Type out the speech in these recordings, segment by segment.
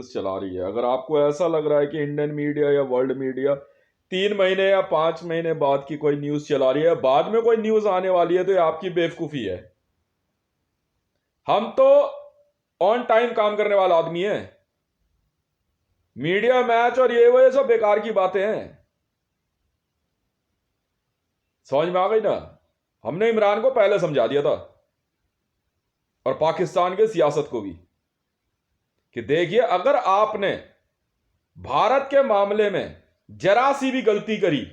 News चला रही है। अगर आपको ऐसा लग रहा है कि इंडियन मीडिया या वर्ल्ड मीडिया 3 महीने या 5 महीने बाद की कोई न्यूज़ चला रही है, बाद में कोई न्यूज़ आने वाली है, तो ये आपकी बेवकूफ़ी है। हम तो ऑन टाइम काम करने वाला आदमी है। मीडिया मैच और ये सब बेकार की बातें हैं। समझ में आ गई ना? हमने इमरान को पहले समझा दिया था, और पाकिस्तान के सियासत को भी, कि देखिए, अगर आपने भारत के मामले में जरा सी भी गलती करी,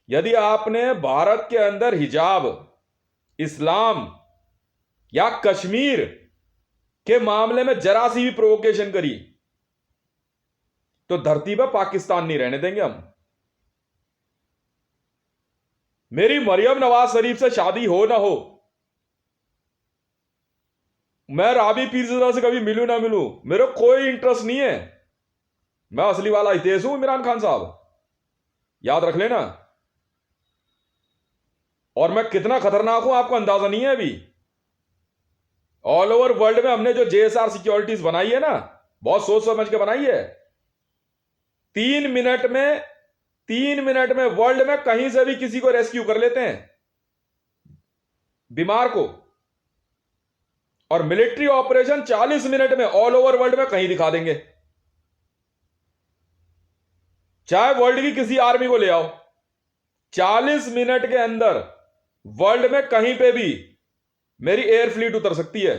यदि आपने भारत के अंदर हिजाब, इस्लाम या कश्मीर के मामले में जरा सी भी प्रोवोकेशन करी, तो धरती पर पाकिस्तान नहीं रहने देंगे हम। मेरी मरियम नवाज शरीफ से शादी हो ना हो, मैं राबी पीरज़ादा से कभी मिलूं ना मिलूं, मेरे कोई इंटरेस्ट नहीं है। मैं असली वाला हितेश हूं, इमरान खान साहब, याद रख लेना। और मैं कितना खतरनाक हूं आपको अंदाजा नहीं है अभी। ऑल ओवर वर्ल्ड में हमने जो जेएसआर सिक्योरिटीज बनाई है ना, बहुत सोच समझ के बनाई है। 3 मिनट में वर्ल्ड में कहीं से भी किसी को रेस्क्यू कर लेते हैं, बीमार को। और मिलिट्री ऑपरेशन 40 मिनट में ऑल ओवर वर्ल्ड में कहीं दिखा देंगे। चाहे वर्ल्ड की किसी आर्मी को ले आओ, 40 मिनट के अंदर वर्ल्ड में कहीं पे भी मेरी एयर फ्लीट उतर सकती है।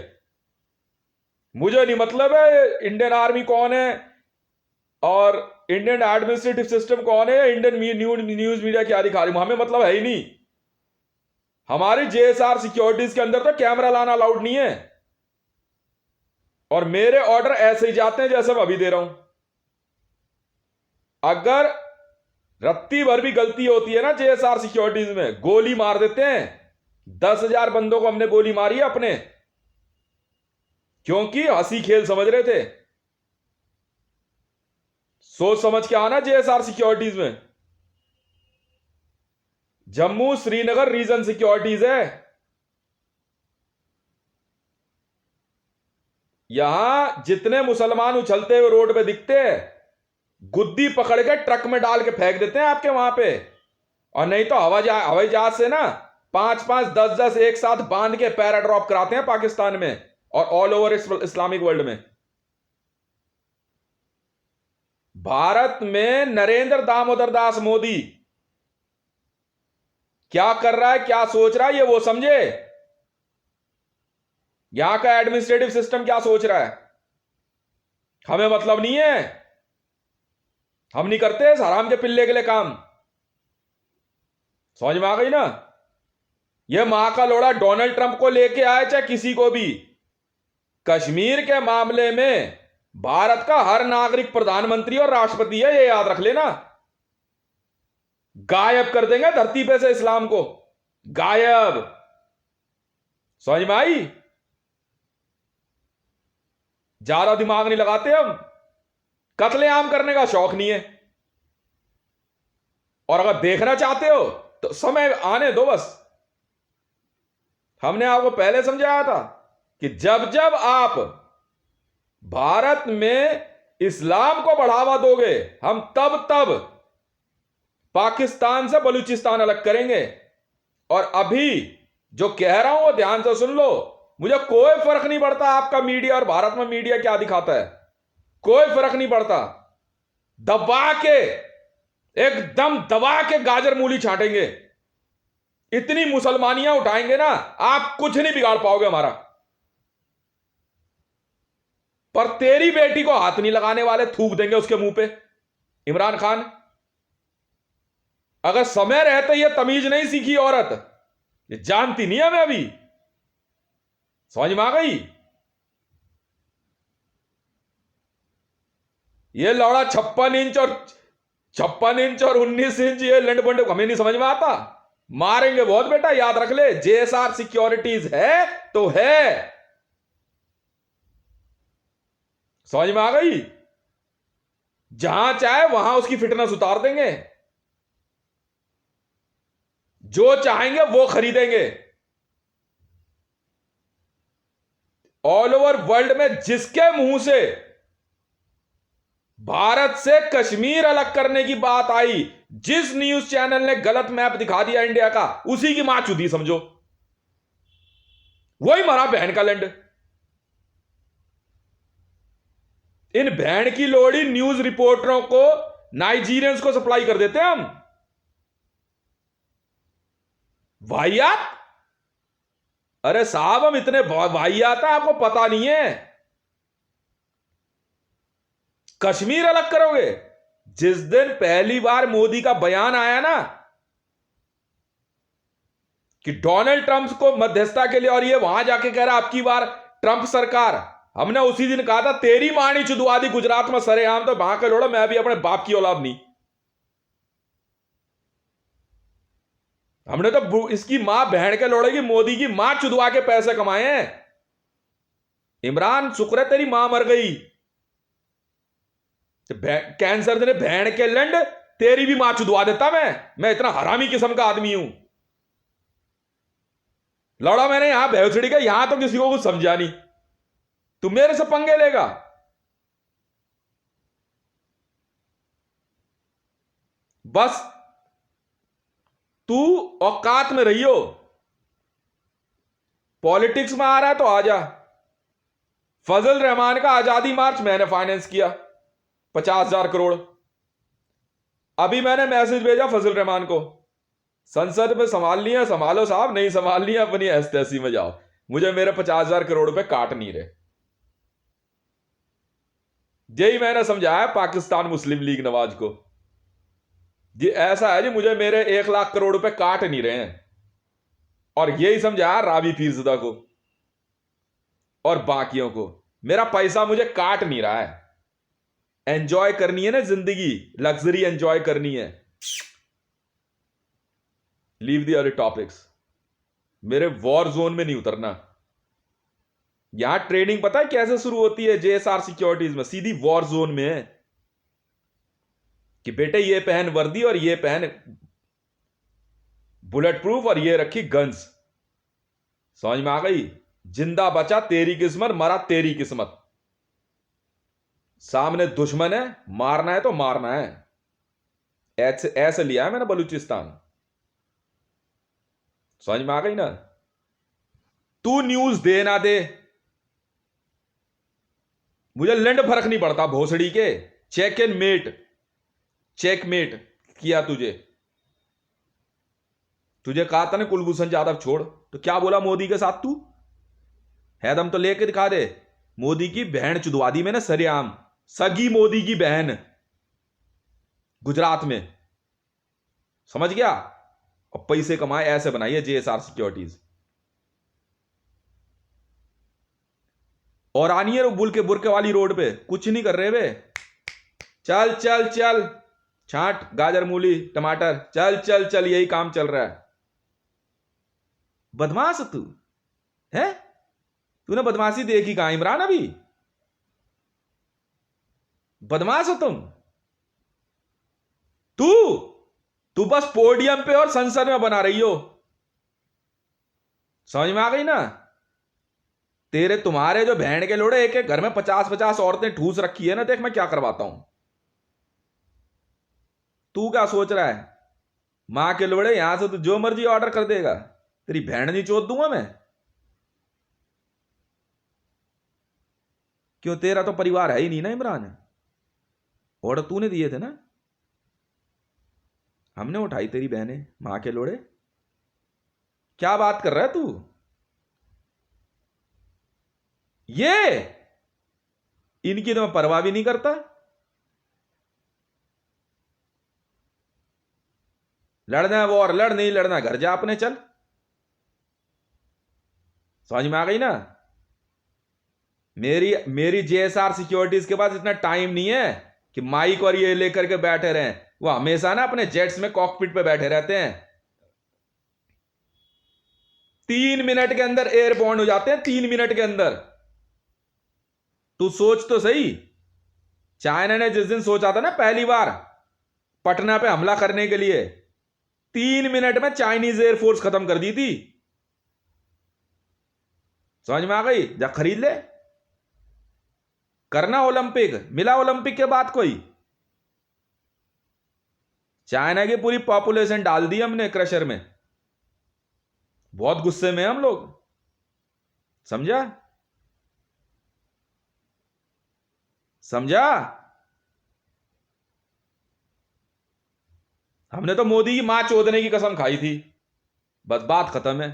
मुझे नहीं मतलब है इंडियन आर्मी कौन है और इंडियन एडमिनिस्ट्रेटिव सिस्टम कौन है, इंडियन न्यूज मीडिया क्या दिखा रही, हमें मतलब है ही नहीं। हमारी जेएसआर सिक्योरिटीज के अंदर तो कैमरा लाना अलाउड नहीं है, और मेरे ऑर्डर ऐसे ही जाते हैं जैसे मैं अभी दे रहा हूं। अगर रत्ती भर भी गलती होती है ना जेएसआर सिक्योरिटीज में, गोली मार देते हैं। 10,000 बंदों को हमने गोली मारी है अपने, क्योंकि हंसी खेल समझ रहे थे। सोच समझ के आना जेएसआर सिक्योरिटीज में। जम्मू श्रीनगर रीजन सिक्योरिटीज है। यहां जितने मुसलमान उछलते हुए रोड पे दिखते हैं, गुद्दी पकड़ के ट्रक में डाल के फेंक देते हैं आपके वहां पे। और नहीं तो हवाई जहाज से ना 5-5, 10-10 एक साथ बांध के पैराड्रॉप कराते हैं पाकिस्तान में और ऑल ओवर इस्लामिक वर्ल्ड में। भारत में नरेंद्र दामोदर दास मोदी क्या कर रहा है, क्या सोच रहा है, ये वो समझे। यहां का एडमिनिस्ट्रेटिव सिस्टम क्या सोच रहा है, हमें मतलब नहीं है। हम नहीं करते इस हराम के पिल्ले के लिए काम। समझ में आ गई ना? ये मां का लोड़ा डोनाल्ड ट्रंप को लेके आए चाहे किसी को भी, कश्मीर के मामले में भारत का हर नागरिक प्रधानमंत्री और राष्ट्रपति है, ये याद रख लेना। गायब कर देंगे धरती पे से इस्लाम को, गायब। समझ में आई? ज्यादा दिमाग नहीं लगाते हम, कत्लेआम करने का शौक नहीं है। और अगर देखना चाहते हो तो समय आने दो बस। हमने आपको पहले समझाया था कि जब जब आप भारत में इस्लाम को बढ़ावा दोगे, हम तब तब पाकिस्तान से बलूचिस्तान अलग करेंगे। और अभी जो कह रहा हूं वो ध्यान से सुन लो। मुझे कोई फर्क नहीं पड़ता आपका मीडिया और भारत में मीडिया क्या दिखाता है, कोई फर्क नहीं पड़ता। दबा के, एकदम दबा के गाजर मूली छांटेंगे। इतनी मुसलमानियां उठाएंगे ना, आप कुछ नहीं बिगाड़ पाओगे हमारा। पर तेरी बेटी को हाथ नहीं लगाने वाले, थूक देंगे उसके मुंह पे। इमरान खान, अगर समय रहते ये तमीज नहीं सीखी औरत, ये जानती नहीं है मैं अभी। समझ में आ गई? ये लौड़ा 56 इंच और 19 इंच, ये लंड बंड हमें नहीं समझ में आता। मारेंगे बहुत बेटा, याद रख ले। जेएसआर सिक्योरिटीज है तो है। समझ में आ गई? जहां चाहे वहां उसकी फिटनेस उतार देंगे, जो चाहेंगे वो खरीदेंगे। ऑल ओवर वर्ल्ड में जिसके मुंह से भारत से कश्मीर अलग करने की बात आई, जिस न्यूज चैनल ने गलत मैप दिखा दिया इंडिया का, उसी की मां चुदी समझो, वही मरा बहन का लंड। इन बहन की लोड़ी न्यूज रिपोर्टरों को, नाइजीरियंस को सप्लाई कर देते हैं हम। वाहियात। अरे साहब हम इतने वाहियात हैं, आपको पता नहीं है। कश्मीर अलग करोगे? जिस दिन पहली बार मोदी का बयान आया ना कि डोनाल्ड ट्रंप को मध्यस्थता के लिए, और ये वहां जाके कह रहा आपकी बार ट्रंप सरकार, हमने उसी दिन कहा था तेरी मां नहीं चुदवा दी गुजरात में सरेआम, तो वहां के लोड़ा मैं भी अपने बाप की औलाद नहीं। हमने तो इसकी मां बहन के लोड़े की मोदी की मां चुदवा के पैसे कमाए हैं। इमरान शुक्र है तेरी मां मर गई, कैंसर ने बहन के लंड तेरी भी मां चुदवा देता। मैं इतना हरामी किस्म का आदमी हूं। लौड़ा मैंने यहां भैंसड़ी का, यहां तो किसी को कुछ समझा नहीं, तू मेरे से पंगे लेगा। बस तू औकात में रहियो। पॉलिटिक्स में आ रहा है तो आ जा। फजल रहमान का आजादी मार्च मैंने फाइनेंस किया 50,000 करोड़। अभी मैंने मैसेज भेजा फजल रहमान को, संसद में संभाल लिया संभालो साहब, नहीं संभाल लिया अपनी ऐसी में जाओ, मुझे मेरे 50,000 करोड़ रुपए काट नहीं रहे। यही मैंने समझाया पाकिस्तान मुस्लिम लीग नवाज को, ये ऐसा है जी मुझे मेरे 1,00,000 करोड़ रुपए काट नहीं रहे हैं। और यही समझाया राबी पीरज़दा को और बाकियों को, मेरा पैसा मुझे काट नहीं रहा है। एंजॉय करनी है ना जिंदगी, लग्जरी एंजॉय करनी है। लीव द अदर टॉपिक्स, मेरे वॉर जोन में नहीं उतरना। यहां ट्रेनिंग पता है कैसे शुरू होती है जेएसआर सिक्योरिटीज में? सीधी वॉर जोन में है कि बेटे ये पहन वर्दी और ये पहन बुलेट प्रूफ और ये रखी गन्स। समझ में आ गई? जिंदा बचा तेरी किस्मत, मरा तेरी किस्मत। सामने दुश्मन है, मारना है तो मारना है। ऐसे लिया है मैंने बलूचिस्तान। समझ में आ गई ना? तू न्यूज दे ना दे, मुझे लंड फर्क नहीं पड़ता भोसड़ी के। चेकमेट किया तुझे कहा था ना कुलभूषण जाधव छोड़, तो क्या बोला मोदी के साथ तू? है दम तो लेके दिखा दे। मोदी की बहन चुदवा दी मैंने सरेआम, सगी मोदी की बहन गुजरात में। समझ गया? और पैसे कमाए ऐसे बनाइए जेएसआर सिक्योरिटीज। और आनी है बुरके वाली रोड पे, कुछ नहीं कर रहे वे। चल चल चल, छांट गाजर मूली टमाटर, चल चल चल, यही काम चल रहा है। बदमाश तू है, तूने बदमाशी देखी कहां इमरान? अभी बदमाश हो तुम। तू बस पोडियम पे और संसद में बना रही हो। समझ में आ गई ना? तुम्हारे जो बहन के लोड़े, एक एक घर में 50-50 औरतें ठूस रखी है ना, देख मैं क्या करवाता हूं। तू क्या सोच रहा है? मां के लोड़े यहां से तू जो मर्जी ऑर्डर कर देगा, तेरी बहन नहीं चोद दूंगा मैं? क्यों, तेरा तो परिवार है ही नहीं ना इमरान। ऑर्डर तूने दिए थे ना, हमने उठाई तेरी बहनें मां के लोड़े। क्या बात कर रहा है तू? ये इनकी तो मैं परवाह भी नहीं करता। लड़ना है वॉर लड़, नहीं लड़ना घर जा अपने, चल। समझ में आ गई ना? मेरी जेएसआर सिक्योरिटीज के पास इतना टाइम नहीं है कि माइक और ये लेकर के बैठे रहें। वो हमेशा ना अपने जेट्स में कॉकपिट पे बैठे रहते हैं। 3 मिनट के अंदर एयरबोर्न हो जाते हैं, 3 मिनट के अंदर। तू सोच तो सही, चाइना ने जिस दिन सोचा था ना पहली बार पटना पे हमला करने के लिए, 3 मिनट में चाइनीज एयरफोर्स खत्म कर दी थी। समझ में आ गई? जा खरीद ले। करना ओलंपिक, मिला ओलंपिक के बाद कोई? चाइना की पूरी पॉपुलेशन डाल दी हमने क्रशर में। बहुत गुस्से में हम लोग, समझा? समझा? हमने तो मोदी की मां चोदने की कसम खाई थी, बस बात खत्म है।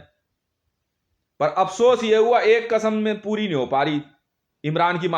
पर अफसोस ये हुआ एक कसम में पूरी नहीं हो पा रही, इमरान की मां